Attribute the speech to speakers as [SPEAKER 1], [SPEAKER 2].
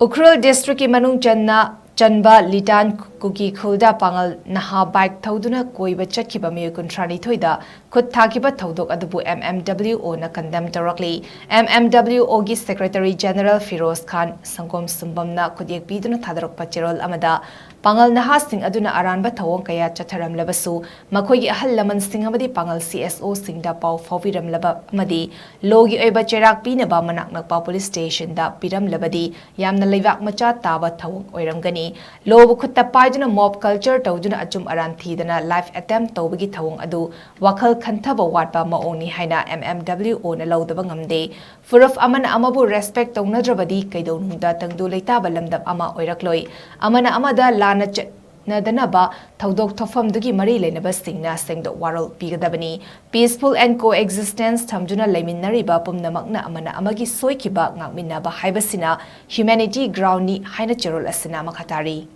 [SPEAKER 1] URKHUL district ki manung CHANBA LITAN KUKI KHULDA PANGAL NAHA bike Thouduna Koiba Chatkhiba Mioi Kuntrani Thoida Khut Thakhiba Thoudok Adubu MMWO na Condemn Tourakli MMWO gi Secretary General Firoz Khan Sangkom Sumbam na Khudyek piduna Thadrok Pachirol amada Pangal Naha sing aduna aranba thawong kaya chatharam labasu makhoi gi ahal laman sing amadi Pangal CSO singda pau fawiram laba amadi logi oiba cherak pinaba manaknak pa police station da piram labadi yamna leibak macha taba thawong oiramgani lobu khutta paijuna mob culture tawjuna achum aran thidana life attempt tawbagi thawong adu wakhal khanthaba watpa maoni haina MMWO na lawdaba ngamde furuf amana amabu respect tawnadrabadi kaidonungda tangdu leitaba lamdab ama oirakloi amana amada Nadanaba Thoudok Thofam Dugi Mari Lenaba Singna Sengdo Warol Pigadabani peaceful and coexistence Thamjuna Leminariba Pumnamakna Amana Amagi Soikiba Ngakminaba Haibasina humanity ground ni Haina Cherol Asina Makatari